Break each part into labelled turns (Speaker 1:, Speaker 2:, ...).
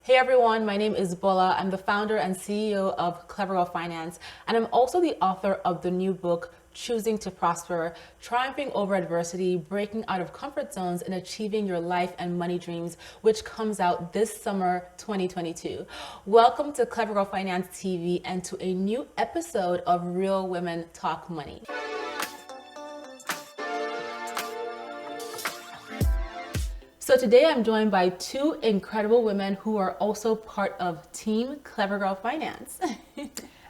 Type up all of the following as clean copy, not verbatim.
Speaker 1: Hey everyone, my name is Bola. I'm the founder and CEO of Clever Girl Finance, and I'm also the author of the new book, Choosing to Prosper, Triumphing Over Adversity, Breaking Out of Comfort Zones, and Achieving Your Life and Money Dreams, which comes out this summer 2022. Welcome to Clever Girl Finance TV and to a new episode of Real Women Talk Money. So today I'm joined by two incredible women who are also part of Team Clever Girl Finance.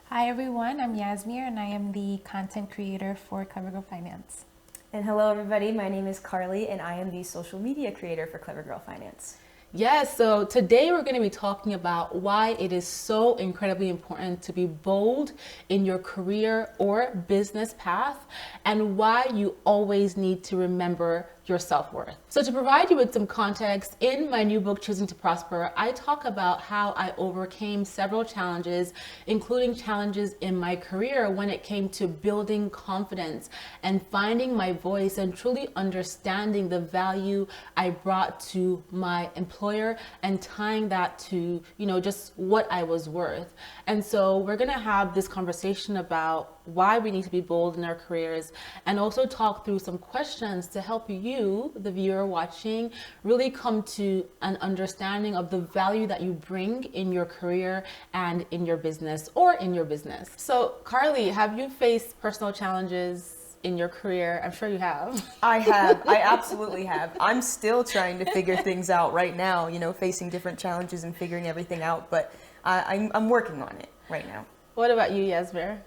Speaker 2: Hi everyone, I'm Yasmir and I am the content creator for Clever Girl Finance.
Speaker 3: And hello everybody, my name is Carly and I am the social media creator for Clever Girl Finance.
Speaker 1: Yes, so today we're going to be talking about why it is so incredibly important to be bold in your career or business path and why you always need to remember your self-worth. So to provide you with some context, in my new book, Choosing to Prosper, I talk about how I overcame several challenges, including challenges in my career when it came to building confidence and finding my voice and truly understanding the value I brought to my employer and tying that to, just what I was worth. And so we're gonna have this conversation about why we need to be bold in our careers and also talk through some questions to help you, the viewer watching, really come to an understanding of the value that you bring in your career and in your business or in your business. So Carly, have you faced personal challenges in your career? I'm sure you have.
Speaker 3: I have. I absolutely have. I'm still trying to figure things out right now, facing different challenges and figuring everything out, but I'm working on it right now.
Speaker 1: What about you, Yasmir?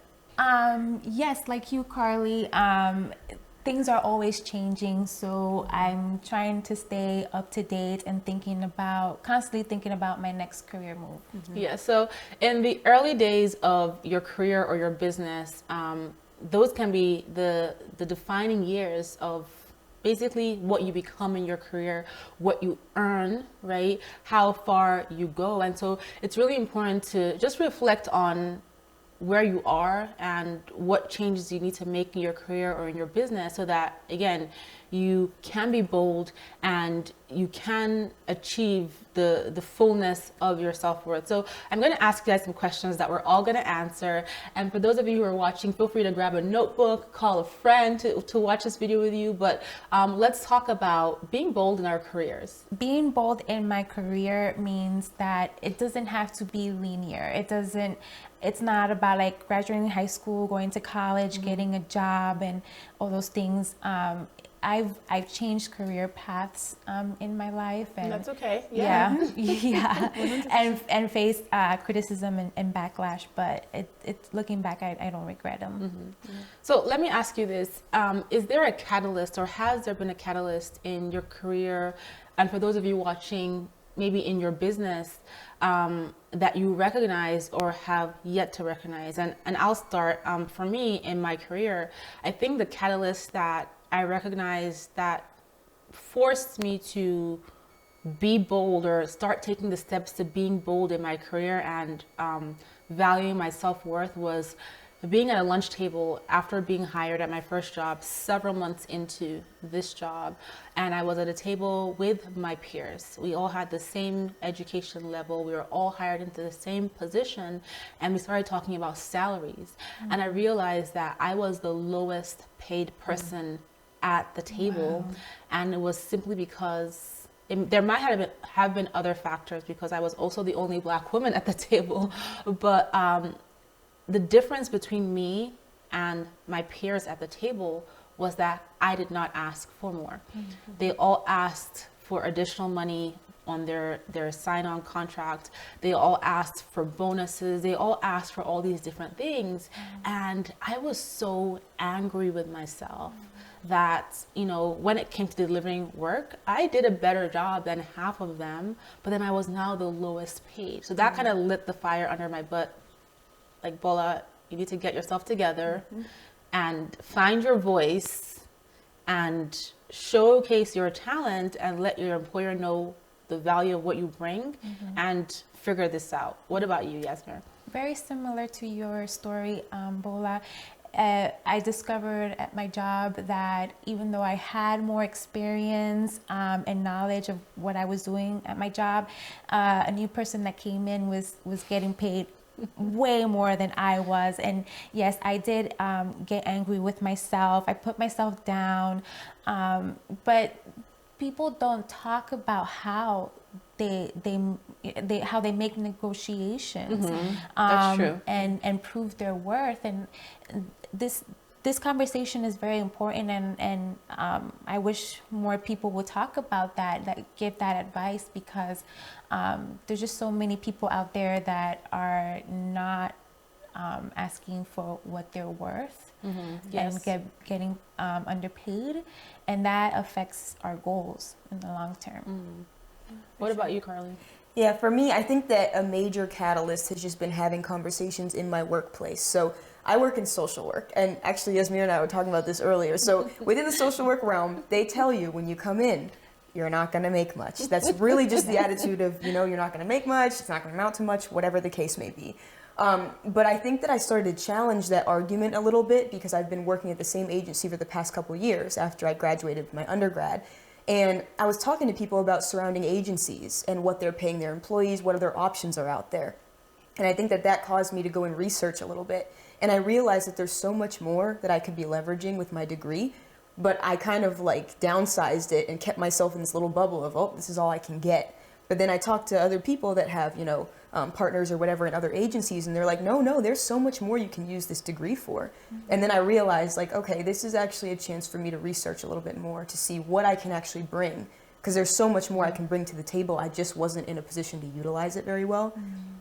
Speaker 2: Yes, like you, Carly, things are always changing, so I'm trying to stay up to date and constantly thinking about my next career move.
Speaker 1: Mm-hmm. Yeah, so in the early days of your career or your business, those can be the defining years of basically what you become in your career, what you earn, right? How far you go. And so it's really important to just reflect on where you are and what changes you need to make in your career or in your business so that, again, you can be bold and you can achieve the fullness of your self-worth. So I'm going to ask you guys some questions that we're all going to answer. And for those of you who are watching, feel free to grab a notebook, call a friend to watch this video with you. But let's talk about being bold in our careers.
Speaker 2: Being bold in my career means that it doesn't have to be linear. It's not about like graduating high school, going to college, getting a job and all those things. I've changed career paths in my life, and
Speaker 1: that's okay.
Speaker 2: Yeah, and faced criticism and backlash. But it's looking back, I don't regret them.
Speaker 1: Mm-hmm. So let me ask you this: is there a catalyst, or has there been a catalyst in your career, and for those of you watching, maybe in your business, that you recognize or have yet to recognize? And I'll start. For me, in my career, I think the catalyst that I recognized that forced me to be bold or start taking the steps to being bold in my career and valuing my self-worth was being at a lunch table after being hired at my first job several months into this job. And I was at a table with my peers. We all had the same education level. We were all hired into the same position. And we started talking about salaries. Mm-hmm. And I realized that I was the lowest paid person at the table. Wow. And it was simply because there might have been other factors, because I was also the only Black woman at the table. But the difference between me and my peers at the table was that I did not ask for more. Mm-hmm. They all asked for additional money on their sign-on contract. They all asked for bonuses. They all asked for all these different things. Mm-hmm. And I was so angry with myself. Mm-hmm. That, when it came to delivering work, I did a better job than half of them, but then I was now the lowest paid. So that kind of lit the fire under my butt. Like, Bola, you need to get yourself together and find your voice and showcase your talent and let your employer know the value of what you bring and figure this out. What about you, Yasmir?
Speaker 2: Very similar to your story, Bola. I discovered at my job that even though I had more experience and knowledge of what I was doing at my job, a new person that came in was getting paid way more than I was. And yes, I did get angry with myself. I put myself down. But people don't talk about how they how they make negotiations,
Speaker 1: That's true.
Speaker 2: and prove their worth. And this conversation is very important, and I wish more people would talk about that give that advice, because there's just so many people out there that are not asking for what they're worth,
Speaker 1: Yes.
Speaker 2: and getting underpaid, and that affects our goals in the long term.
Speaker 1: What about you, Carly?
Speaker 3: Yeah, for me, I think that a major catalyst has just been having conversations in my workplace. So I work in social work, and actually Yasmin and I were talking about this earlier. So within the social work realm, they tell you when you come in, you're not going to make much. That's really just the attitude of, you're not going to make much, it's not going to amount to much, whatever the case may be. But I think that I started to challenge that argument a little bit, because I've been working at the same agency for the past couple of years after I graduated from my undergrad. And I was talking to people about surrounding agencies and what they're paying their employees, what other options are out there. And I think that caused me to go and research a little bit. And I realized that there's so much more that I could be leveraging with my degree, but I kind of like downsized it and kept myself in this little bubble of, oh, this is all I can get. But then I talked to other people that have, partners or whatever in other agencies, and they're like, no, there's so much more you can use this degree for. And then I realized, like, okay, this is actually a chance for me to research a little bit more to see what I can actually bring, because there's so much more I can bring to the table. I just wasn't in a position to utilize it very well.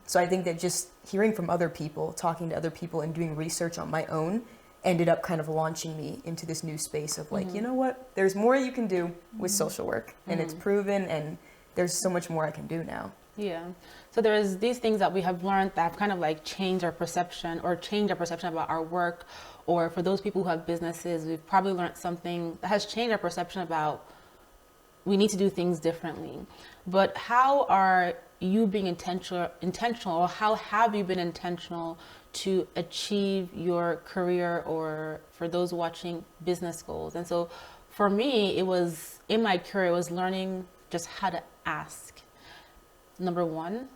Speaker 3: So I think that just hearing from other people, talking to other people, and doing research on my own ended up kind of launching me into this new space of like, you know what, there's more you can do with social work, and it's proven, and there's so much more I can do now.
Speaker 1: Yeah. So there's these things that we have learned that have kind of like changed our perception about our work. Or for those people who have businesses, we've probably learned something that has changed our perception about we need to do things differently. But how are you being intentional, or how have you been intentional to achieve your career, or for those watching, business goals? And so for me, it was in my career, it was learning just how to ask. Number one,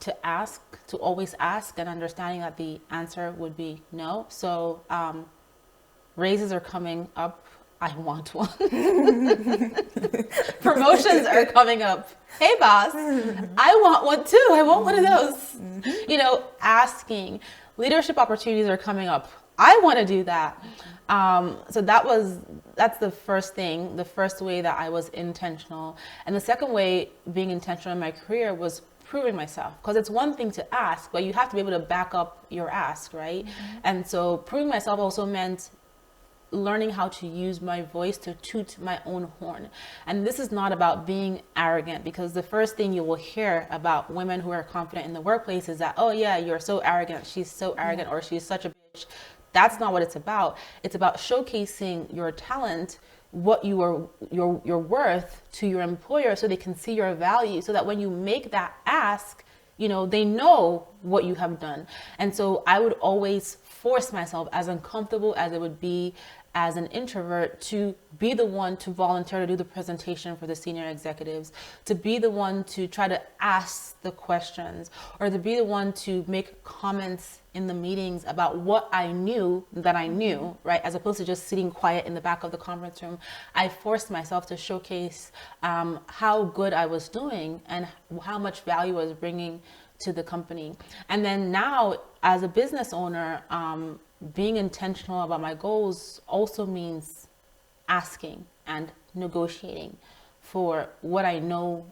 Speaker 1: to always ask, and understanding that the answer would be no. So raises are coming up. I want one. Promotions are coming up. Hey, boss, I want one too. I want one of those. Asking. Leadership opportunities are coming up. I want to do that. So that's the first thing, the first way that I was intentional. And the second way being intentional in my career was proving myself, because it's one thing to ask, but you have to be able to back up your ask, right? And so proving myself also meant learning how to use my voice to toot my own horn. And this is not about being arrogant, because the first thing you will hear about women who are confident in the workplace is that, oh yeah, you're so arrogant, she's so arrogant, or she's such a bitch. That's not what it's about. It's about showcasing your talent, what your worth to your employer, so they can see your value, so that when you make that ask, they know what you have done. And so I would always force myself, as uncomfortable as it would be as an introvert, to be the one to volunteer to do the presentation for the senior executives, to be the one to try to ask the questions, or to be the one to make comments in the meetings about what I knew that I knew, right? As opposed to just sitting quiet in the back of the conference room. I forced myself to showcase how good I was doing and how much value I was bringing to the company. And then now, as a business owner, being intentional about my goals also means asking and negotiating for what I know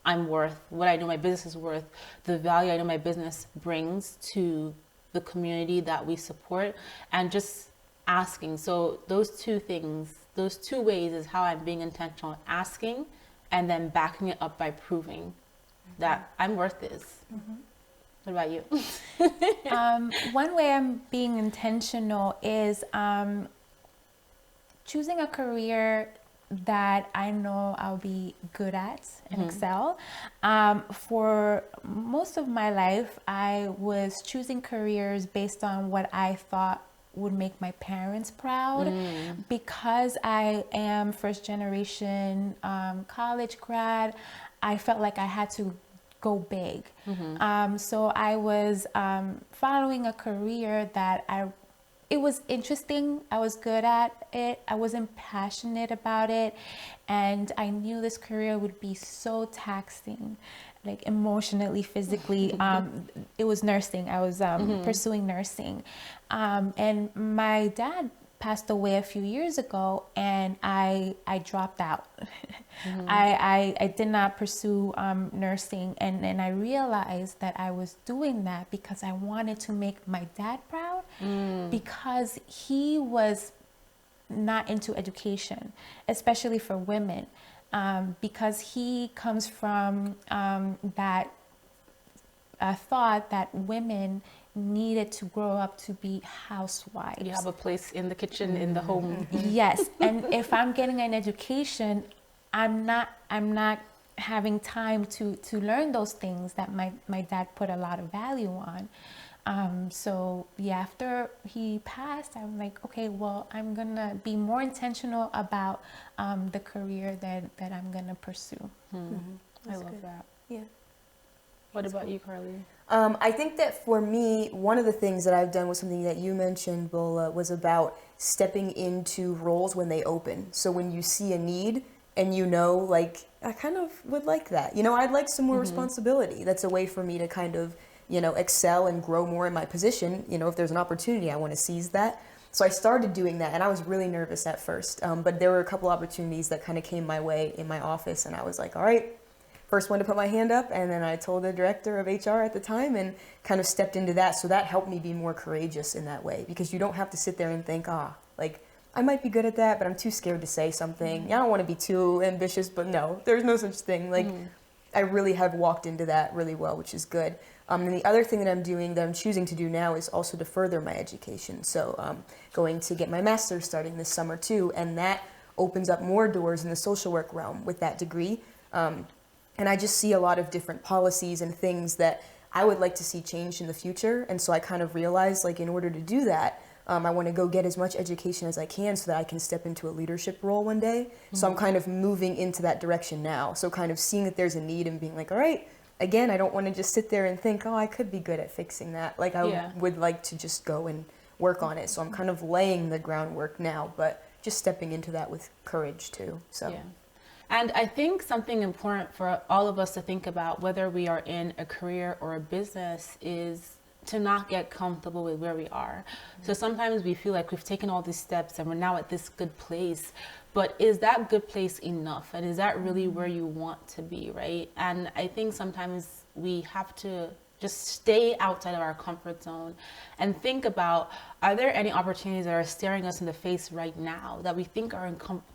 Speaker 1: I'm worth, what I know my business is worth, the value I know my business brings to the community that we support, and just asking. So those two things, those two ways is how I'm being intentional, asking and then backing it up by proving that I'm worth this. What about you?
Speaker 2: One way I'm being intentional is choosing a career that I know I'll be good at and excel. For most of my life, I was choosing careers based on what I thought would make my parents proud. Because I am first generation college grad, I felt like I had to go big. So I was following a career that it was interesting. I was good at it. I wasn't passionate about it. And I knew this career would be so taxing, like emotionally, physically. It was nursing. I was pursuing nursing. And my dad passed away a few years ago, and I dropped out. I did not pursue nursing, and I realized that I was doing that because I wanted to make my dad proud, because he was not into education, especially for women, because he comes from that thought that women needed to grow up to be housewives.
Speaker 1: You have a place in the kitchen, in the home.
Speaker 2: Yes, and if I'm getting an education, I'm not having time to learn those things that my dad put a lot of value on. So yeah, after he passed, I'm like, okay, well, I'm gonna be more intentional about the career that I'm gonna pursue.
Speaker 1: I love that.
Speaker 3: Yeah.
Speaker 1: What about you, Carly?
Speaker 3: I think that for me, one of the things that I've done was something that you mentioned, Bola, was about stepping into roles when they open. So when you see a need and you know, like, I kind of would like that. You know, I'd like some more responsibility. That's a way for me to kind of, you know, excel and grow more in my position. You know, if there's an opportunity, I want to seize that. So I started doing that, and I was really nervous at first. But there were a couple opportunities that kind of came my way in my office, and I was like, all right, first one to put my hand up, and then I told the director of HR at the time and kind of stepped into that. So that helped me be more courageous in that way, because you don't have to sit there and think, like, I might be good at that, but I'm too scared to say something. I don't want to be too ambitious, but no, there's no such thing. Like, I really have walked into that really well, which is good. And the other thing that I'm choosing to do now is also to further my education. So going to get my master's starting this summer too, and that opens up more doors in the social work realm with that degree. And I just see a lot of different policies and things that I would like to see changed in the future. And so I kind of realized, like, in order to do that, I want to go get as much education as I can so that I can step into a leadership role one day. So I'm kind of moving into that direction now. So kind of seeing that there's a need and being like, all right, again, I don't want to just sit there and think, I could be good at fixing that. Like, I would like to just go and work on it. So I'm kind of laying the groundwork now, but just stepping into that with courage too. So.
Speaker 1: Yeah. And I think something important for all of us to think about, whether we are in a career or a business, is to not get comfortable with where we are. So sometimes we feel like we've taken all these steps and we're now at this good place, but is that good place enough? And is that really where you want to be, right? And I think sometimes we have to just stay outside of our comfort zone and think about, are there any opportunities that are staring us in the face right now that we think are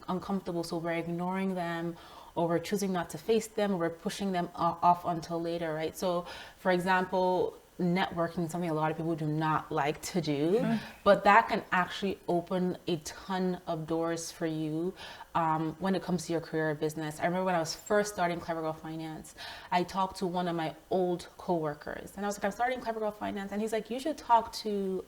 Speaker 1: uncomfortable, so we're ignoring them, or we're choosing not to face them, or we're pushing them off until later, right? So for example, networking is something a lot of people do not like to do, but that can actually open a ton of doors for you when it comes to your career or business. I remember when I was first starting Clever Girl Finance, I talked to one of my old coworkers, and I was like, I'm starting Clever Girl Finance, and he's like, you should talk to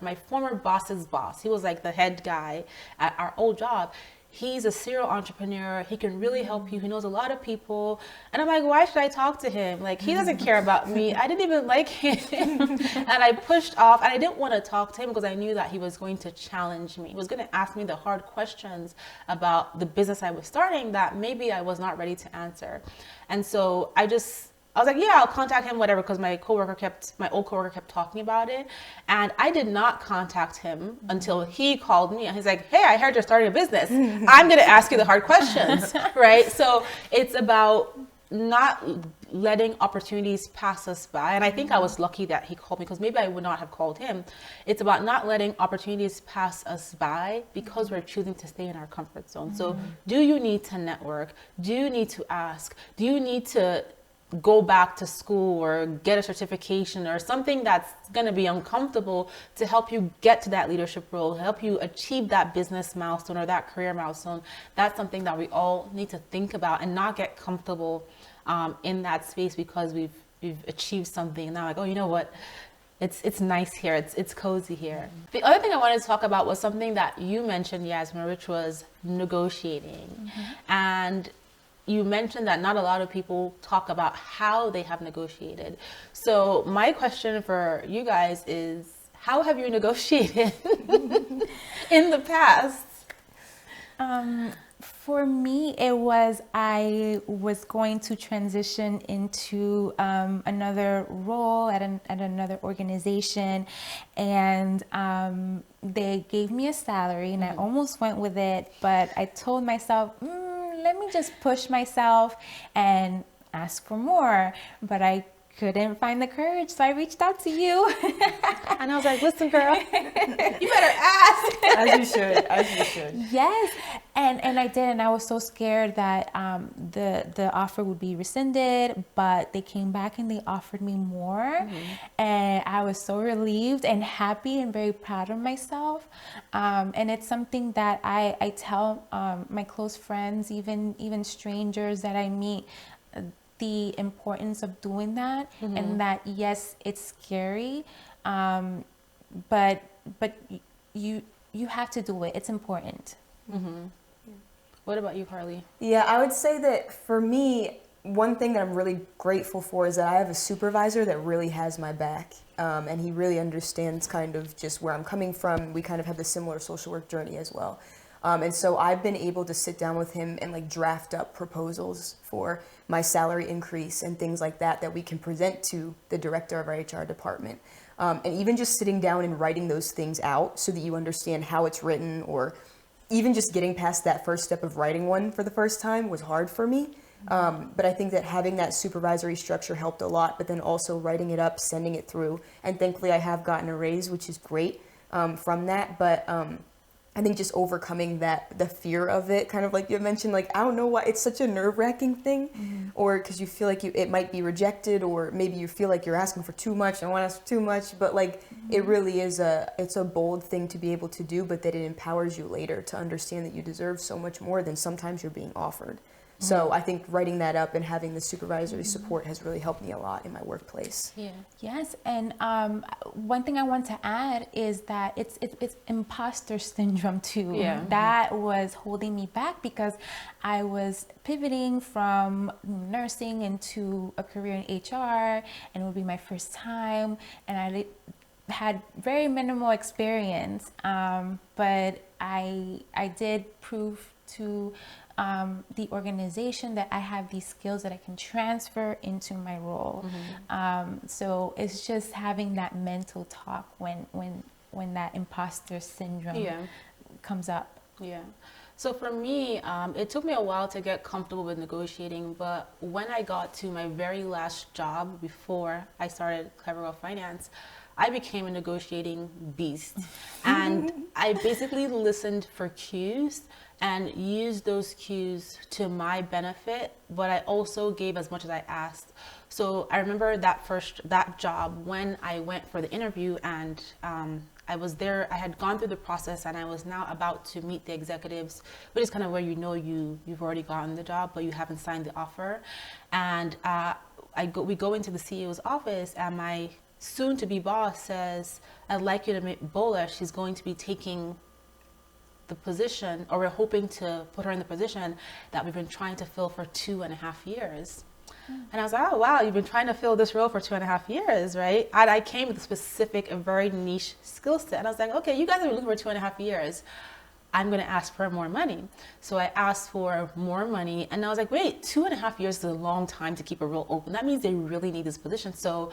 Speaker 1: my former boss's boss. He was like the head guy at our old job. He's a serial entrepreneur. He can really help you. He knows a lot of people. And I'm like, why should I talk to him? Like, he doesn't care about me. I didn't even like him. And I pushed off, and I didn't want to talk to him because I knew that he was going to challenge me. He was going to ask me the hard questions about the business I was starting that maybe I was not ready to answer. And so I was like, yeah, I'll contact him, whatever, because my old coworker kept talking about it. And I did not contact him until he called me. And he's like, hey, I heard you're starting a business. I'm going to ask you the hard questions, right? So it's about not letting opportunities pass us by. And I think I was lucky that he called me, because maybe I would not have called him. It's about not letting opportunities pass us by because we're choosing to stay in our comfort zone. So do you need to network? Do you need to ask? Do you need to go back to school or get a certification or something that's going to be uncomfortable to help you get to that leadership role, help you achieve that business milestone or that career milestone? That's something that we all need to think about and not get comfortable in that space because we've achieved something and now like, oh, you know what? it's nice here. It's cozy here. The other thing I wanted to talk about was something that you mentioned, Yasmin, which was negotiating. And you mentioned that not a lot of people talk about how they have negotiated. So my question for you guys is, how have you negotiated in the past?
Speaker 2: For me, I was going to transition into another role at another organization, and they gave me a salary, and I almost went with it, but I told myself, let me just push myself and ask for more, but I couldn't find the courage, so I reached out to you.
Speaker 1: And I was like, listen, girl, you better ask.
Speaker 3: As you should.
Speaker 2: Yes, and I did, and I was so scared that the offer would be rescinded, but they came back and they offered me more, and I was so relieved and happy and very proud of myself. And it's something that I tell my close friends, even strangers that I meet, the importance of doing that, and that yes, it's scary, but you have to do it. It's important.
Speaker 1: What about you, Carly?
Speaker 3: Yeah, I would say that for me, one thing that I'm really grateful for is that I have a supervisor that really has my back, and he really understands kind of just where I'm coming from. We kind of have the similar social work journey as well. And so I've been able to sit down with him and like draft up proposals for my salary increase and things like that we can present to the director of our HR department. And even just sitting down and writing those things out so that you understand how it's written, or even just getting past that first step of writing one for the first time was hard for me. But I think that having that supervisory structure helped a lot, but then also writing it up, sending it through. And thankfully I have gotten a raise, which is great from that. But I think just overcoming the fear of it, kind of like you mentioned, like, I don't know why it's such a nerve-wracking thing, or because you feel like it might be rejected, or maybe you feel like you're asking for too much, I don't want to ask for too much, but like it really is it's a bold thing to be able to do, but that it empowers you later to understand that you deserve so much more than sometimes you're being offered. So I think writing that up and having the supervisory support has really helped me a lot in my workplace.
Speaker 1: Yeah.
Speaker 2: Yes, and one thing I want to add is that it's imposter syndrome too.
Speaker 1: Yeah.
Speaker 2: That was holding me back because I was pivoting from nursing into a career in HR, and it would be my first time, and I had very minimal experience, but I did prove to the organization that I have these skills that I can transfer into my role. So it's just having that mental talk when that imposter syndrome comes up.
Speaker 1: Yeah. So for me, it took me a while to get comfortable with negotiating, but when I got to my very last job before I started Clever Girl Finance, I became a negotiating beast. And I basically listened for cues and used those cues to my benefit, but I also gave as much as I asked. So I remember that job when I went for the interview, and I was there, I had gone through the process, and I was now about to meet the executives, which is kind of where you know you've already gotten the job, but you haven't signed the offer. And we go into the CEO's office, and my soon-to-be boss says, I'd like you to meet Bola. She's going to be taking the position, or we're hoping to put her in the position that we've been trying to fill for 2.5 years. And I was like, oh wow, you've been trying to fill this role for 2.5 years, right? And I came with a specific, a very niche skill set. And I was like, okay, you guys have been looking for 2.5 years. I'm going to ask for more money. So I asked for more money, and I was like, wait, 2.5 years is a long time to keep a role open. That means they really need this position. So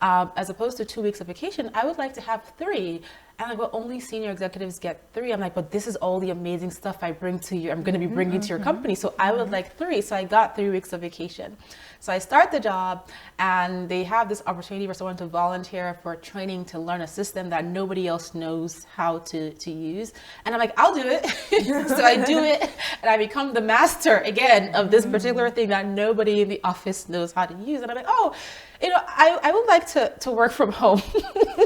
Speaker 1: as opposed to 2 weeks of vacation, I would like to have 3. And like, well, only senior executives get 3. I'm like, but this is all the amazing stuff I bring to you. I'm going to be bringing to your company. So I would like 3. So I got 3 weeks of vacation. So I start the job, and they have this opportunity for someone to volunteer for training to learn a system that nobody else knows how to use. And I'm like, I'll do it. So I do it, and I become the master again of this particular thing that nobody in the office knows how to use. And I'm like, oh, I would like to work from home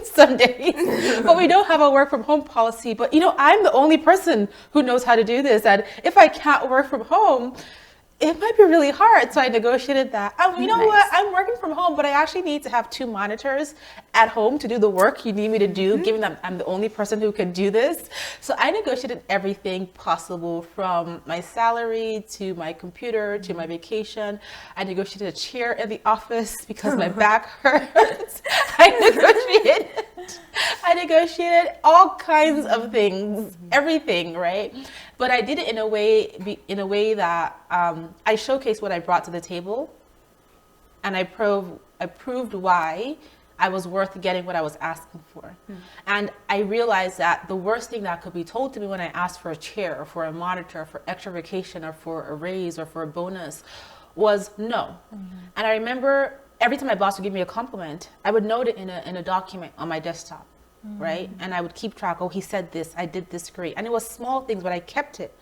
Speaker 1: some days, but we don't have a work from home policy. But I'm the only person who knows how to do this. And if I can't work from home, it might be really hard. So I negotiated that. You know
Speaker 2: Nice.
Speaker 1: what? I'm working from home, but I actually need to have 2 monitors at home to do the work you need me to do, given that I'm the only person who could do this. So I negotiated everything possible, from my salary to my computer to my vacation. I negotiated a chair in the office because my back hurts. I negotiated all kinds of things, everything, right? But I did it in a way that I showcased what I brought to the table, and I proved why I was worth getting what I was asking for. And I realized that the worst thing that could be told to me when I asked for a chair or for a monitor or for extra vacation or for a raise or for a bonus was no. And I remember every time my boss would give me a compliment, I would note it in a document on my desktop, right? And I would keep track. Oh, he said this. I did this great. And it was small things, but I kept it.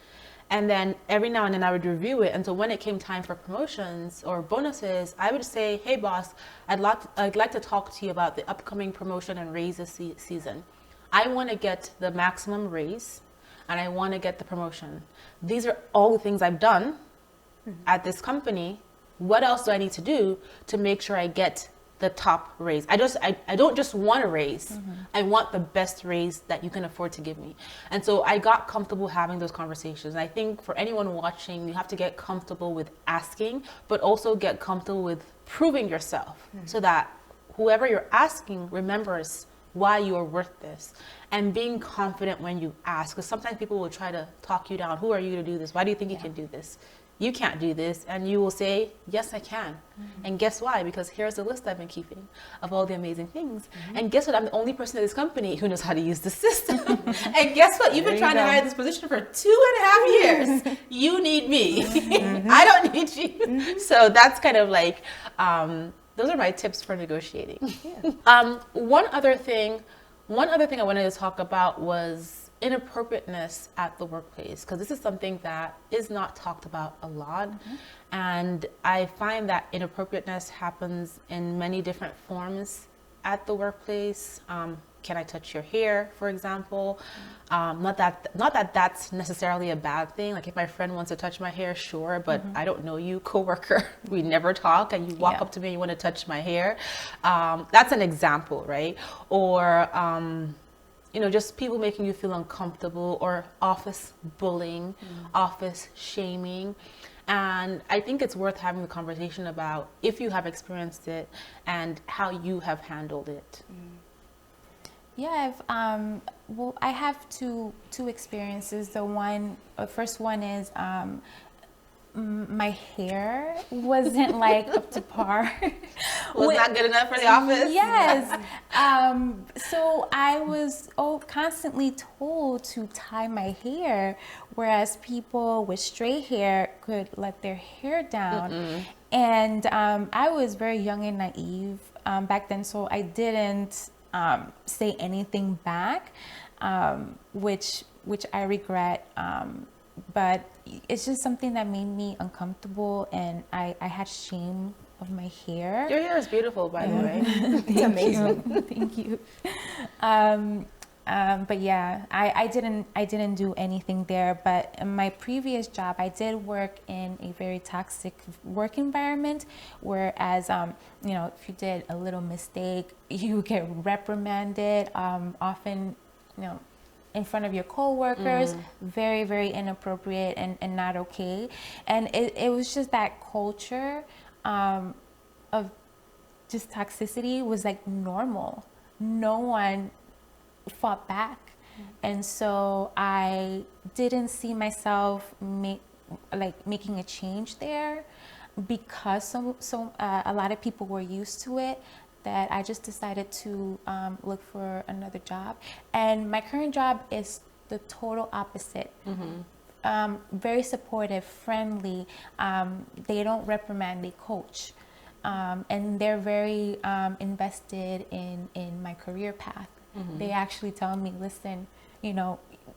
Speaker 1: And then every now and then I would review it. And so when it came time for promotions or bonuses, I would say, hey, boss, I'd like to talk to you about the upcoming promotion and raises season. I want to get the maximum raise, and I want to get the promotion. These are all the things I've done at this company. What else do I need to do to make sure I get the top raise? I don't just want a raise. I want the best raise that you can afford to give me. And so I got comfortable having those conversations. And I think for anyone watching, you have to get comfortable with asking, but also get comfortable with proving yourself so that whoever you're asking remembers why you are worth this, and being confident when you ask. Because sometimes people will try to talk you down. Who are you to do this? Why do you think you can do this? You can't do this. And you will say, yes, I can. And guess why? Because here's the list I've been keeping of all the amazing things. And guess what? I'm the only person in this company who knows how to use the system. And guess what? You've been trying to hire this position for 2.5 years. You need me. I don't need you. So that's kind of like, those are my tips for negotiating. One other thing I wanted to talk about was inappropriateness at the workplace, because this is something that is not talked about a lot. And I find that inappropriateness happens in many different forms at the workplace. Can I touch your hair, for example? Not that that's necessarily a bad thing. Like if my friend wants to touch my hair, sure, but I don't know you, coworker. We never talk, and you walk up to me and you want to touch my hair. That's an example, right? Or just people making you feel uncomfortable, or office bullying, office shaming. And I think it's worth having the conversation about if you have experienced it and how you have handled it.
Speaker 2: Yeah, I have two experiences. The first one is my hair wasn't like up to par.
Speaker 1: Was not good enough for the office?
Speaker 2: Yes. So I was constantly told to tie my hair, whereas people with straight hair could let their hair down. And I was very young and naive back then, so I didn't say anything back, which I regret. But it's just something that made me uncomfortable, and I had shame of my hair.
Speaker 1: Your hair is beautiful, by the way.
Speaker 3: It's amazing.
Speaker 2: Thank you. But yeah, I didn't do anything there. But in my previous job, I did work in a very toxic work environment, whereas if you did a little mistake, you get reprimanded. Often, in front of your coworkers, very, very inappropriate and not okay. And it was just that culture of just toxicity was like normal. No one fought back. And so I didn't see myself making a change there, because a lot of people were used to it, that I just decided to look for another job. And my current job is the total opposite. Very supportive, friendly. They don't reprimand, they coach. And they're very invested in my career path. They actually tell me, listen,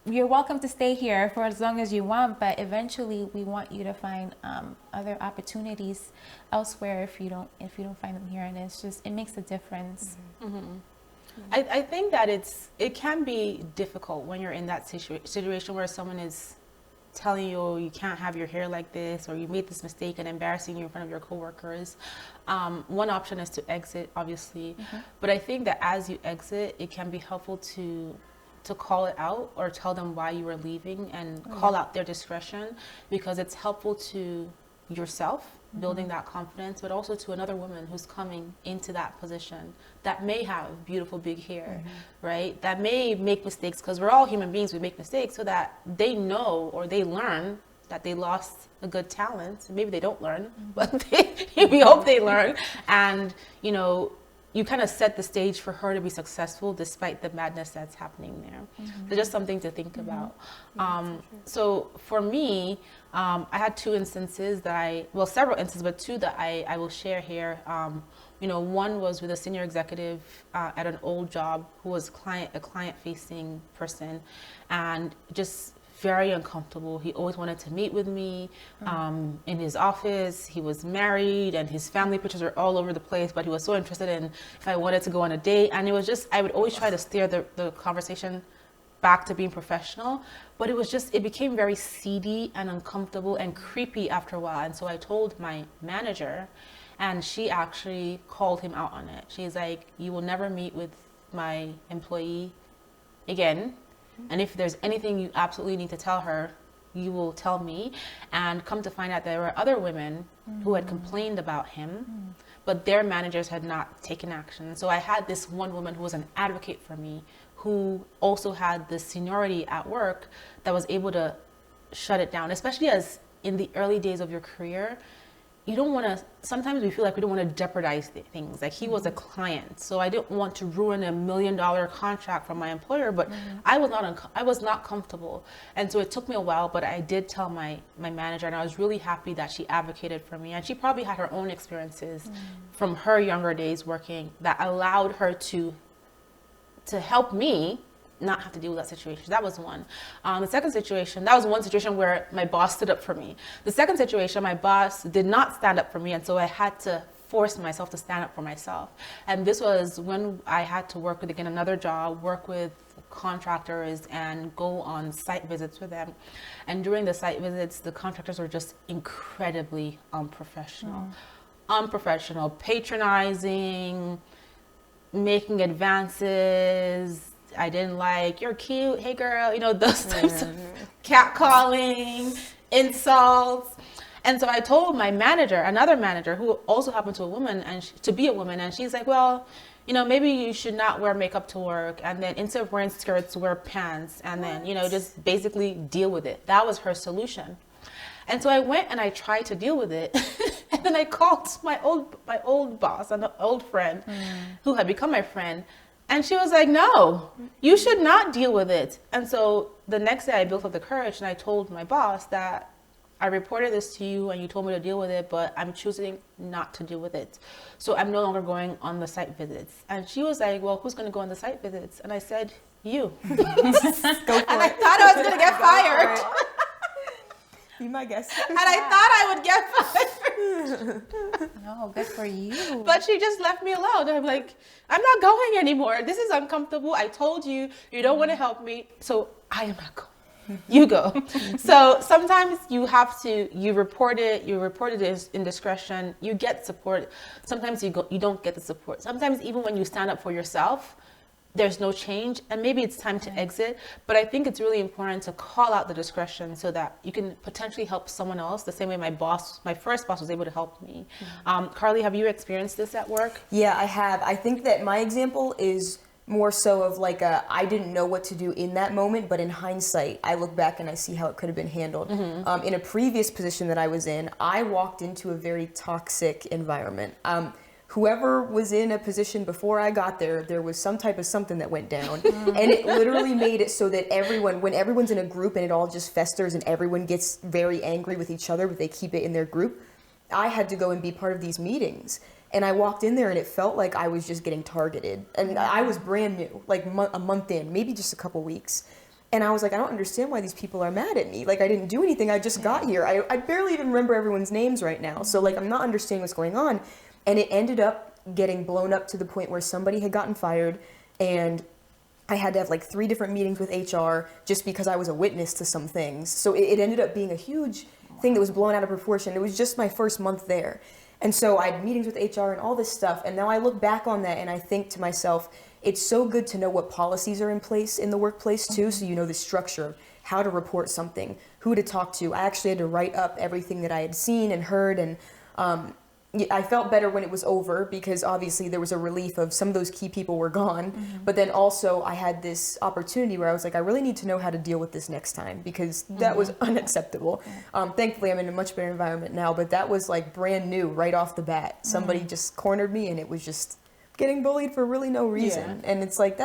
Speaker 2: you're welcome to stay here for as long as you want, but eventually we want you to find other opportunities elsewhere if you don't find them here. And it makes a difference.
Speaker 1: I think that it can be difficult when you're in that situation where someone is telling you, oh, you can't have your hair like this, or you made this mistake, and embarrassing you in front of your coworkers, one option is to exit, obviously. But I think that as you exit, it can be helpful to call it out or tell them why you were leaving, and call out their discretion, because it's helpful to yourself, building that confidence, but also to another woman who's coming into that position that may have beautiful big hair, right? That may make mistakes, because we're all human beings, we make mistakes, so that they know or they learn that they lost a good talent. Maybe they don't learn, but we hope they learn. And, you know, you kind of set the stage for her to be successful despite the madness that's happening there. So just something to think about. So for me, I had two instances that several instances, but two that I will share here. You know, one was with a senior executive at an old job who was a client-facing person, and just very uncomfortable. He always wanted to meet with me in his office. He was married, and his family pictures were all over the place, but he was so interested in if I wanted to go on a date. And it was just, I would always try to steer the conversation back to being professional, but it became very seedy and uncomfortable and creepy after a while. And so I told my manager, and she actually called him out on it. She's like, you will never meet with my employee again. And if there's anything you absolutely need to tell her, you will tell me. And come to find out, there were other women who had complained about him, but their managers had not taken action. So I had this one woman who was an advocate for me, who also had the seniority at work that was able to shut it down, especially as in the early days of your career. You don't want to, sometimes we feel like we don't want to jeopardize things. Like, he was a client, so I didn't want to ruin $1 million contract from my employer, but I was not comfortable. And so it took me a while, but I did tell my manager, and I was really happy that she advocated for me. And she probably had her own experiences from her younger days working that allowed her to help me not have to deal with that situation. That was one. The second situation, that was one situation where my boss stood up for me. The second situation, my boss did not stand up for me, and so I had to force myself to stand up for myself. And this was when I had to work with, again, another job, work with contractors and go on site visits with them. And during the site visits, the contractors were just incredibly unprofessional. Unprofessional, patronizing, making advances. I didn't like, you're cute, hey girl, you know, those types of catcalling, insults. And so I told my manager, another manager who also happened to be a woman, and she's like, well, you know, maybe you should not wear makeup to work, and then instead of wearing skirts, wear pants, and then, you know, just basically deal with it. That was her solution. And so I went and I tried to deal with it. And then I called my old boss, an old friend who had become my friend. And she was like, no, you should not deal with it. And so the next day I built up the courage, and I told my boss that I reported this to you and you told me to deal with it, but I'm choosing not to deal with it. So I'm no longer going on the site visits. And she was like, well, who's going to go on the site visits? And I said, you. And I thought I was going to get fired.
Speaker 3: Be my guest.
Speaker 1: And I thought I would get fired.
Speaker 2: No, good for you.
Speaker 1: But she just left me alone. I'm like, I'm not going anymore. This is uncomfortable. I told you, you don't want to help me. So I am not going. You go. So sometimes you have to, you report it as indiscretion. You get support. Sometimes you don't get the support. Sometimes even when you stand up for yourself, there's no change, and maybe it's time to exit. But I think it's really important to call out the discretion so that you can potentially help someone else the same way my first boss was able to help me. Carly, have you experienced this at work?
Speaker 3: Yeah, I have. I think that my example is more so of like I didn't know what to do in that moment, but in hindsight, I look back and I see how it could have been handled. In a previous position that I was in, I walked into a very toxic environment. Whoever was in a position before I got there, there was some type of something that went down. And it literally made it so that when everyone's in a group and it all just festers and everyone gets very angry with each other, but they keep it in their group, I had to go and be part of these meetings. And I walked in there and it felt like I was just getting targeted. And I was brand new, like a month in, maybe just a couple weeks. And I was like, I don't understand why these people are mad at me. Like, I didn't do anything. I just got here. I barely even remember everyone's names right now. So, like, I'm not understanding what's going on. And it ended up getting blown up to the point where somebody had gotten fired. And I had to have like 3 different meetings with HR just because I was a witness to some things. So it ended up being a huge thing that was blown out of proportion. It was just my first month there. And so I had meetings with HR and all this stuff. And now I look back on that and I think to myself, it's so good to know what policies are in place in the workplace too. So you know the structure of how to report something, who to talk to. I actually had to write up everything that I had seen and heard. And I felt better when it was over because obviously there was a relief of some of those key people were gone. But then also I had this opportunity where I was like, I really need to know how to deal with this next time because that was unacceptable. Thankfully, I'm in a much better environment now, but that was like brand new right off the bat. Somebody just cornered me and it was just getting bullied for really no reason. And it's like,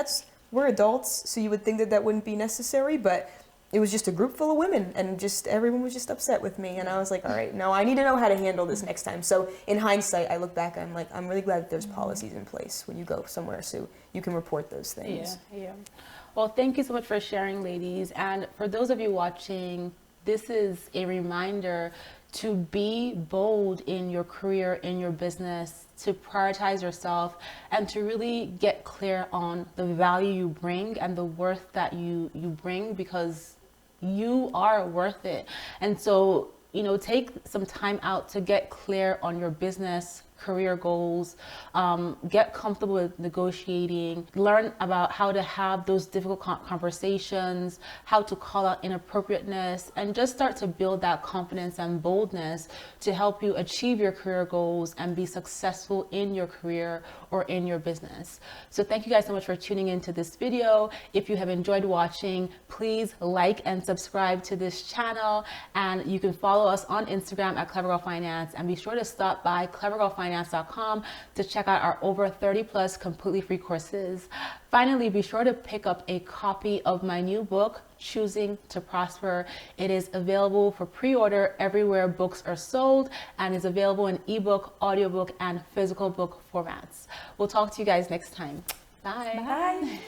Speaker 3: we're adults, so you would think that that wouldn't be necessary, but it was just a group full of women and just everyone was just upset with me. And I was like, all right, no, I need to know how to handle this next time. So in hindsight, I look back, I'm like, I'm really glad that there's policies in place when you go somewhere so you can report those things.
Speaker 1: Yeah. Well, thank you so much for sharing, ladies. And for those of you watching, this is a reminder to be bold in your career, in your business, to prioritize yourself, and to really get clear on the value you bring and the worth that you bring, because you are worth it. And so, take some time out to get clear on your business, career goals, get comfortable with negotiating, learn about how to have those difficult conversations, how to call out inappropriateness, and just start to build that confidence and boldness to help you achieve your career goals and be successful in your career or in your business. So thank you guys so much for tuning into this video. If you have enjoyed watching, please like and subscribe to this channel, and you can follow us on Instagram at Clever Girl Finance, and be sure to stop by clevergirlfinance.com to check out our over 30+ completely free courses. Finally, be sure to pick up a copy of my new book, Choosing to Prosper. It is available for pre-order everywhere books are sold, and is available in ebook, audiobook, and physical book formats. We'll talk to you guys next time. Bye.
Speaker 3: Bye.